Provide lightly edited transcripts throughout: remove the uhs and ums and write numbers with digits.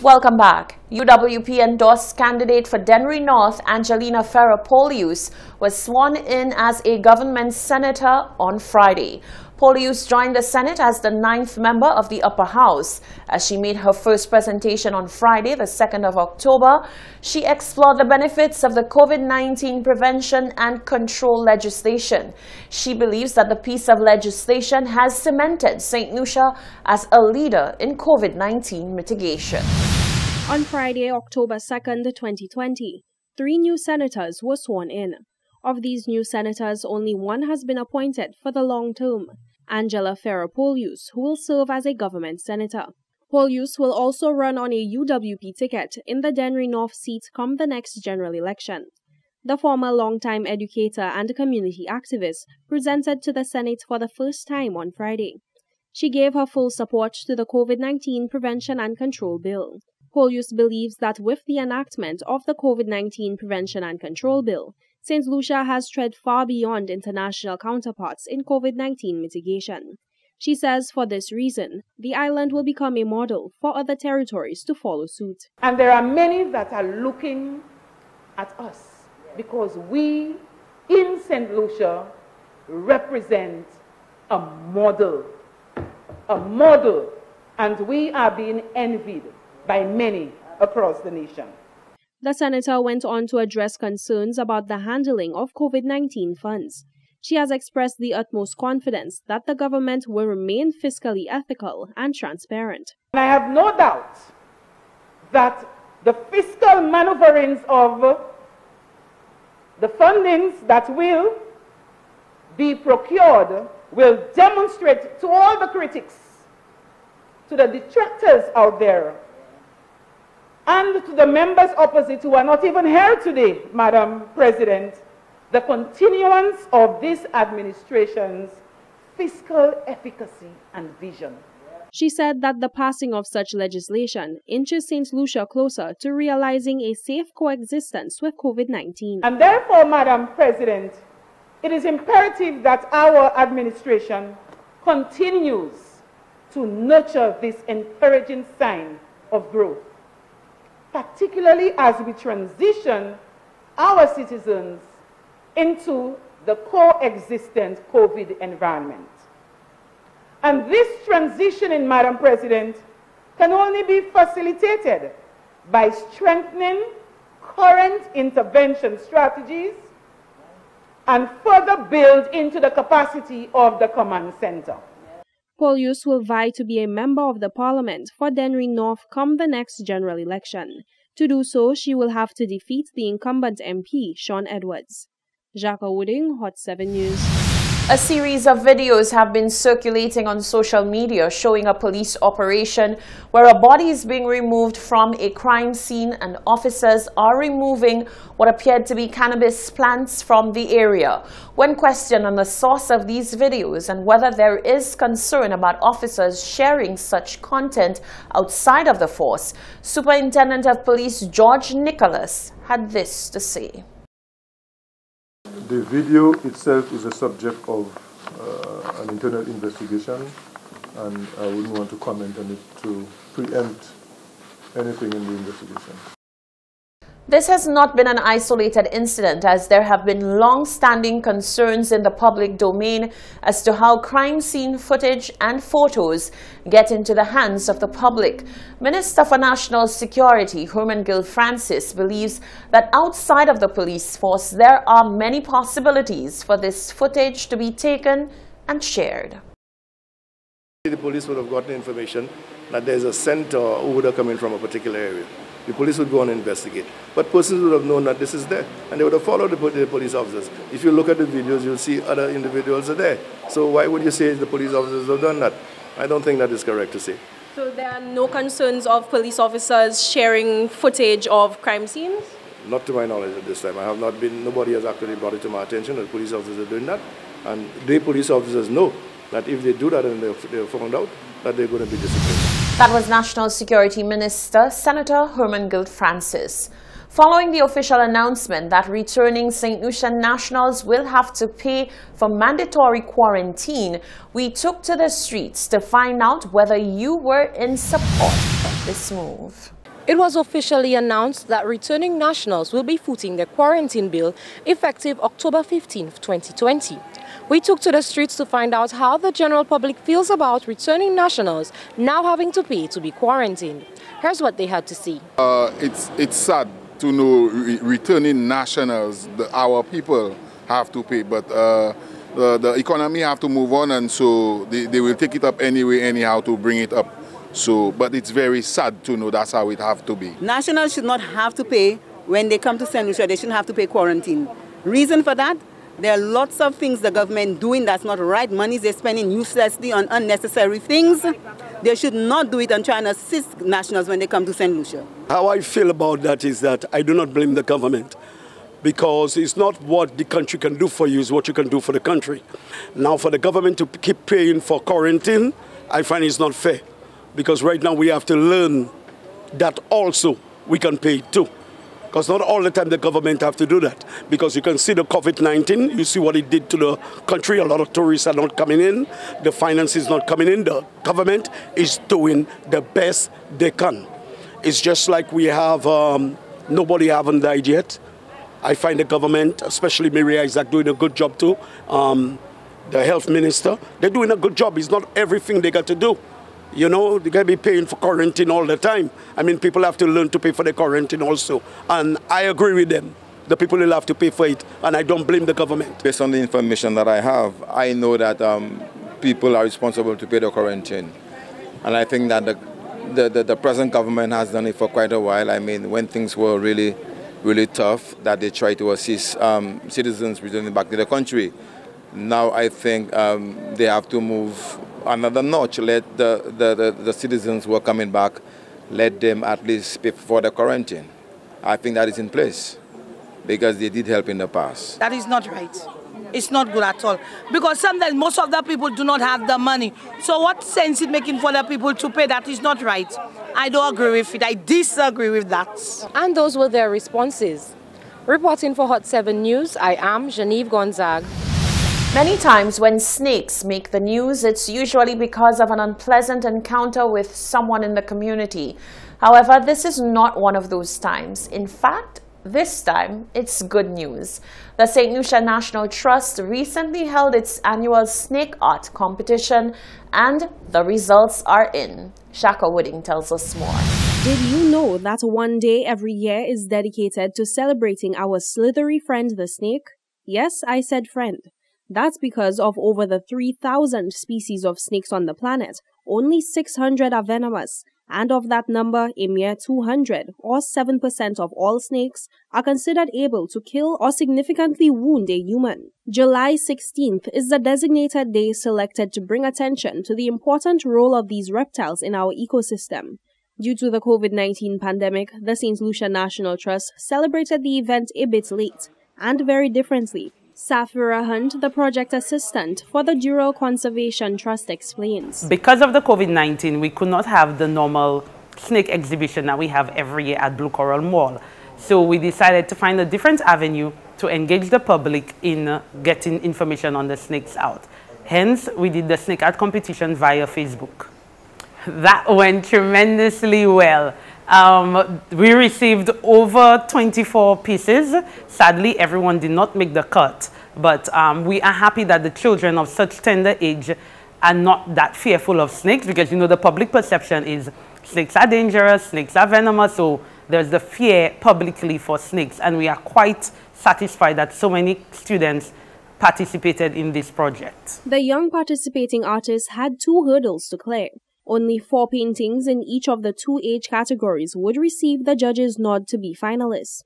Welcome back. UWP endorsed candidate for Dennery North, Angelina Ferrer-Polius, was sworn in as a government senator on Friday. Polius joined the Senate as the 9th member of the upper house. As she made her first presentation on Friday, the 2nd of October, she explored the benefits of the COVID-19 prevention and control legislation. She believes that the piece of legislation has cemented St. Lucia as a leader in COVID-19 mitigation. On Friday, October 2nd, 2020, 3 new senators were sworn in. Of these new senators, only one has been appointed for the long term, Angela Ferrer-Polius, who will serve as a government senator. Polius will also run on a UWP ticket in the Dennery North seat come the next general election. The former longtime educator and community activist presented to the Senate for the first time on Friday. She gave her full support to the COVID-19 prevention and control bill. Polius believes that with the enactment of the COVID-19 prevention and control bill, St. Lucia has tread far beyond international counterparts in COVID-19 mitigation. She says for this reason, the island will become a model for other territories to follow suit. And there are many that are looking at us because we in St. Lucia represent a model, and we are being envied by many across the nation. The senator went on to address concerns about the handling of COVID-19 funds. She has expressed the utmost confidence that the government will remain fiscally ethical and transparent. And I have no doubt that the fiscal maneuverings of the fundings that will be procured will demonstrate to all the critics, to the detractors out there, and to the members opposite who are not even here today, Madam President, the continuance of this administration's fiscal efficacy and vision. She said that the passing of such legislation inches St. Lucia closer to realizing a safe coexistence with COVID-19. And therefore, Madam President, it is imperative that our administration continues to nurture this encouraging sign of growth, particularly as we transition our citizens into the coexistent COVID environment. And this transitioning, Madam President, can only be facilitated by strengthening current intervention strategies and further build into the capacity of the command center. Polius will vie to be a member of the parliament for Dennery North come the next general election. To do so, she will have to defeat the incumbent MP, Sean Edwards. Jacques Wooding, Hot 7 News. A series of videos have been circulating on social media showing a police operation where a body is being removed from a crime scene and officers are removing what appeared to be cannabis plants from the area. When questioned on the source of these videos and whether there is concern about officers sharing such content outside of the force, Superintendent of Police George Nicholas had this to say. The video itself is a subject of an internal investigation, and I wouldn't want to comment on it to preempt anything in the investigation. This has not been an isolated incident, as there have been long-standing concerns in the public domain as to how crime scene footage and photos get into the hands of the public. Minister for National Security, Herman Gill Francis, believes that outside of the police force, there are many possibilities for this footage to be taken and shared. The police would have gotten information that there's a scent or odor coming from a particular area. The police would go and investigate. But persons would have known that this is there, and they would have followed the police officers. If you look at the videos, you'll see other individuals are there. So why would you say the police officers have done that? I don't think that is correct to say. So there are no concerns of police officers sharing footage of crime scenes? Not to my knowledge at this time. I have not been, nobody has actually brought it to my attention that police officers are doing that. And the police officers know that if they do that and they're found out, that they're going to be disciplined. That was National Security Minister Senator Herman Gill Francis. Following the official announcement that returning St. Lucia nationals will have to pay for mandatory quarantine, we took to the streets to find out whether you were in support of this move. It was officially announced that returning nationals will be footing the quarantine bill effective October 15, 2020. We took to the streets to find out how the general public feels about returning nationals now having to pay to be quarantined. Here's what they had to say. It's sad to know returning nationals, our people have to pay, but the economy have to move on, and so they will take it up anyway, anyhow, to bring it up. So, but it's very sad to know that's how it have to be. Nationals should not have to pay when they come to St. Lucia. They shouldn't have to pay quarantine. Reason for that? There are lots of things the government doing that's not right. Monies they're spending uselessly on unnecessary things. They should not do it and try and assist nationals when they come to St. Lucia. How I feel about that is that I do not blame the government, because it's not what the country can do for you, it's what you can do for the country. Now, for the government to keep paying for quarantine, I find it's not fair. Because right now we have to learn that also we can pay too. Because not all the time the government have to do that. Because you can see the COVID-19, you see what it did to the country. A lot of tourists are not coming in. The finance is not coming in. The government is doing the best they can. It's just like we have, nobody haven't died yet. I find the government, especially Mary Isaac, doing a good job too. The health minister, they're doing a good job. It's not everything they got to do. You know, they got to be paying for quarantine all the time. I mean, people have to learn to pay for the quarantine also. And I agree with them. The people will have to pay for it. And I don't blame the government. Based on the information that I have, I know that people are responsible to pay the quarantine. And I think that the present government has done it for quite a while. I mean, when things were really, really tough, that they tried to assist citizens returning back to the country. Now I think they have to move another notch. Let the citizens who are coming back, let them at least pay for the quarantine. I think that is in place because they did help in the past. That is not right. It's not good at all. Because sometimes most of the people do not have the money. So what sense is making for the people to pay? That is not right. I don't agree with it. I disagree with that. And those were their responses. Reporting for Hot 7 News, I am Genevieve Gonzague. Many times when snakes make the news, it's usually because of an unpleasant encounter with someone in the community. However, this is not one of those times. In fact, this time, it's good news. The St. Lucia National Trust recently held its annual snake art competition, and the results are in. Shaka Wooding tells us more. Did you know that one day every year is dedicated to celebrating our slithery friend the snake? Yes, I said friend. That's because of over the 3,000 species of snakes on the planet, only 600 are venomous, and of that number, a mere 200, or 7% of all snakes, are considered able to kill or significantly wound a human. July 16th is the designated day selected to bring attention to the important role of these reptiles in our ecosystem. Due to the COVID-19 pandemic, the St. Lucia National Trust celebrated the event a bit late, and very differently. Safira Hunt, the project assistant for the Dural Conservation Trust, explains. Because of the COVID-19, we could not have the normal snake exhibition that we have every year at Blue Coral Mall. So we decided to find a different avenue to engage the public in getting information on the snakes out. Hence, we did the snake art competition via Facebook. That went tremendously well. We received over 24 pieces. Sadly, everyone did not make the cut, but we are happy that the children of such tender age are not that fearful of snakes, because you know the public perception is snakes are dangerous, snakes are venomous, so there's the fear publicly for snakes, and we are quite satisfied that so many students participated in this project. The young participating artists had 2 hurdles to clear. Only 4 paintings in each of the 2 age categories would receive the judges' nod to be finalists.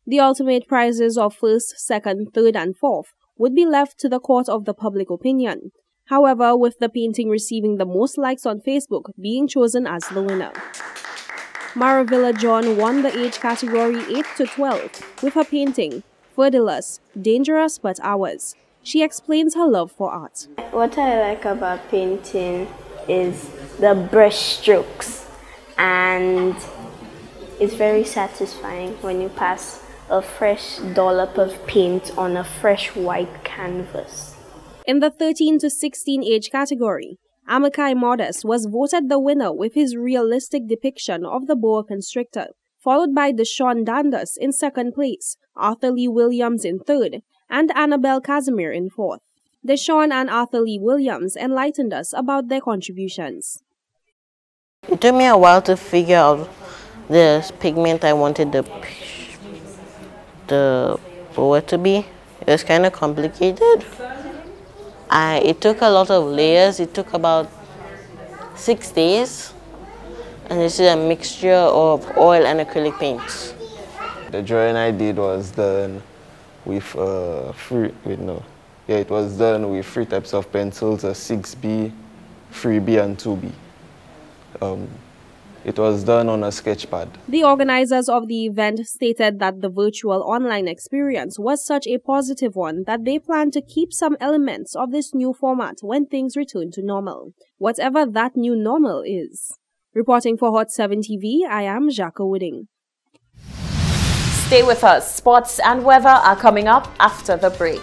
The ultimate prizes of 1st, 2nd, 3rd, and 4th would be left to the court of the public opinion. However, with the painting receiving the most likes on Facebook being chosen as the winner. Maravilla John won the age category 8 to 12 with her painting, Ferdilus, Dangerous But Ours. She explains her love for art. What I like about painting is the brush strokes, and it's very satisfying when you pass a fresh dollop of paint on a fresh white canvas. In the 13 to 16 age category, Amakai Modest was voted the winner with his realistic depiction of the boa constrictor, followed by Deshaun Dandas in second place, Arthur Lee Williams in third, and Annabelle Casimir in fourth. Deshaun and Arthur Lee Williams enlightened us about their contributions. It took me a while to figure out the pigment I wanted the boa to be. It was kind of complicated. It took a lot of layers. It took about 6 days. And this is a mixture of oil and acrylic paints. The drawing I did was done with it was done with 3 types of pencils, a 6B, 3B, and 2B. It was done on a sketch pad. The organizers of the event stated that the virtual online experience was such a positive one that they plan to keep some elements of this new format when things return to normal, whatever that new normal is. Reporting for Hot 7 TV, I am Jacques Wooding. Stay with us. Sports and weather are coming up after the break.